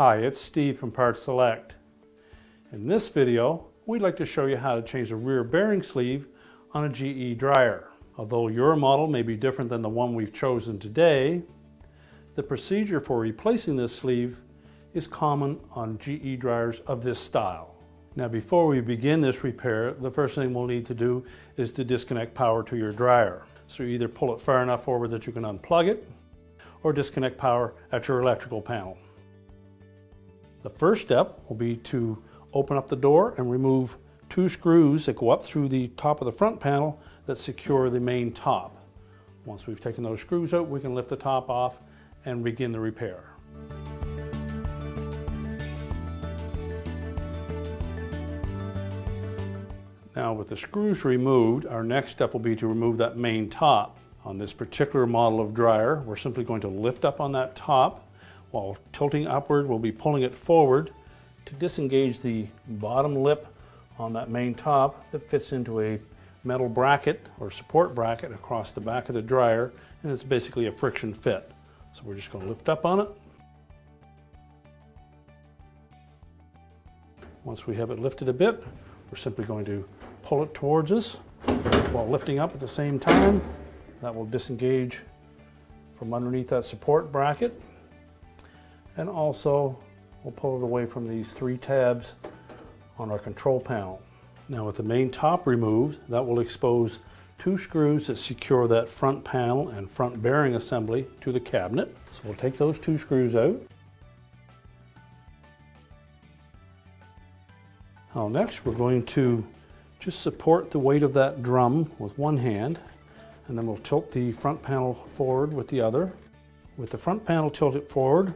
Hi, it's Steve from Parts Select. In this video, we'd like to show you how to change the rear bearing sleeve on a GE dryer. Although your model may be different than the one we've chosen today, the procedure for replacing this sleeve is common on GE dryers of this style. Now, before we begin this repair, the first thing we'll need to do is to disconnect power to your dryer. So you either pull it far enough forward that you can unplug it, or disconnect power at your electrical panel. The first step will be to open up the door and remove two screws that go up through the top of the front panel that secure the main top. Once we've taken those screws out, we can lift the top off and begin the repair. Now, with the screws removed, our next step will be to remove that main top. On this particular model of dryer, we're simply going to lift up on that top. While tilting upward, we'll be pulling it forward to disengage the bottom lip on that main top that fits into a metal bracket or support bracket across the back of the dryer, and it's basically a friction fit. So we're just going to lift up on it. Once we have it lifted a bit, we're simply going to pull it towards us while lifting up at the same time. That will disengage from underneath that support bracket. And also, we'll pull it away from these three tabs on our control panel. Now, with the main top removed, that will expose two screws that secure that front panel and front bearing assembly to the cabinet. So we'll take those two screws out. Now next, we're going to just support the weight of that drum with one hand, and then we'll tilt the front panel forward with the other. With the front panel tilted forward,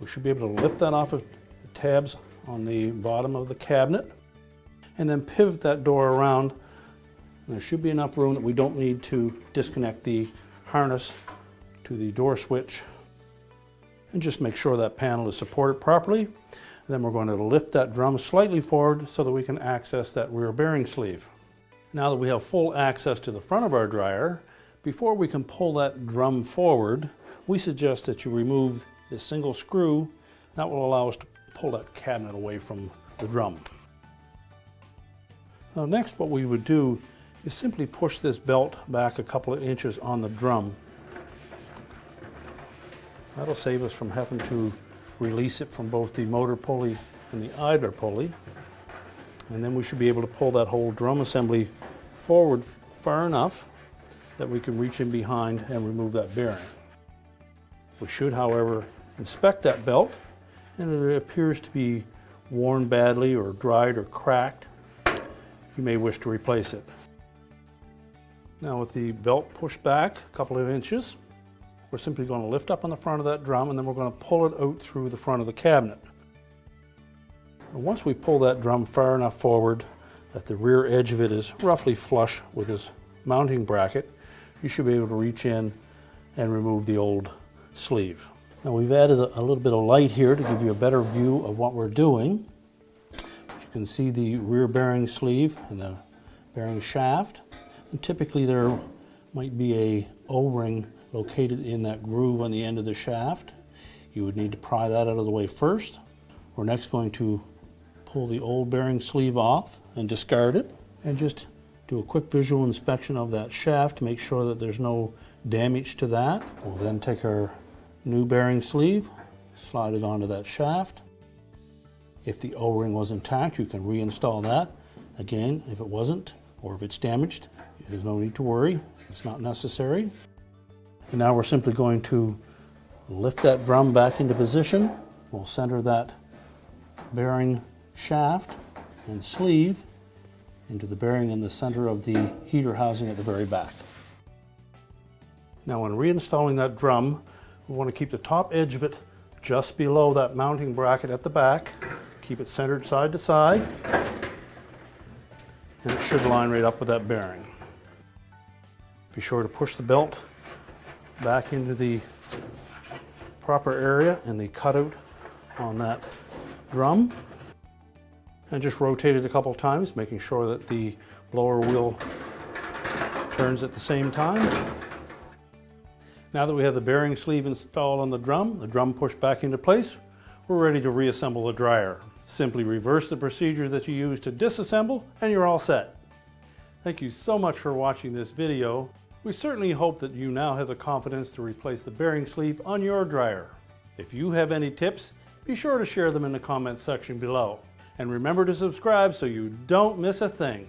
we should be able to lift that off of the tabs on the bottom of the cabinet and then pivot that door around. And there should be enough room that we don't need to disconnect the harness to the door switch. And just make sure that panel is supported properly. And then we're going to lift that drum slightly forward so that we can access that rear bearing sleeve. Now that we have full access to the front of our dryer, before we can pull that drum forward, we suggest that you remove this single screw. That will allow us to pull that cabinet away from the drum. Now next, what we would do is simply push this belt back a couple of inches on the drum. That'll save us from having to release it from both the motor pulley and the idler pulley. And then we should be able to pull that whole drum assembly forward far enough that we can reach in behind and remove that bearing. We should, however, inspect that belt, and if it appears to be worn badly or dried or cracked, you may wish to replace it. Now, with the belt pushed back a couple of inches, we're simply going to lift up on the front of that drum, and then we're going to pull it out through the front of the cabinet. And once we pull that drum far enough forward that the rear edge of it is roughly flush with this mounting bracket, you should be able to reach in and remove the old sleeve. Now, we've added a little bit of light here to give you a better view of what we're doing. You can see the rear bearing sleeve and the bearing shaft. And typically there might be a O-ring located in that groove on the end of the shaft. You would need to pry that out of the way first. We're next going to pull the old bearing sleeve off and discard it, and just do a quick visual inspection of that shaft to make sure that there's no damage to that. We'll then take our new bearing sleeve, slide it onto that shaft. If the O-ring was intact, you can reinstall that. Again, if it wasn't, or if it's damaged, there's no need to worry. It's not necessary. And now we're simply going to lift that drum back into position. We'll center that bearing shaft and sleeve into the bearing in the center of the heater housing at the very back. Now, when reinstalling that drum, we want to keep the top edge of it just below that mounting bracket at the back. Keep it centered side to side, and it should line right up with that bearing. Be sure to push the belt back into the proper area in the cutout on that drum, and just rotate it a couple of times, making sure that the blower wheel turns at the same time. Now that we have the bearing sleeve installed on the drum pushed back into place, we're ready to reassemble the dryer. Simply reverse the procedure that you used to disassemble and you're all set. Thank you so much for watching this video. We certainly hope that you now have the confidence to replace the bearing sleeve on your dryer. If you have any tips, be sure to share them in the comments section below. And remember to subscribe so you don't miss a thing.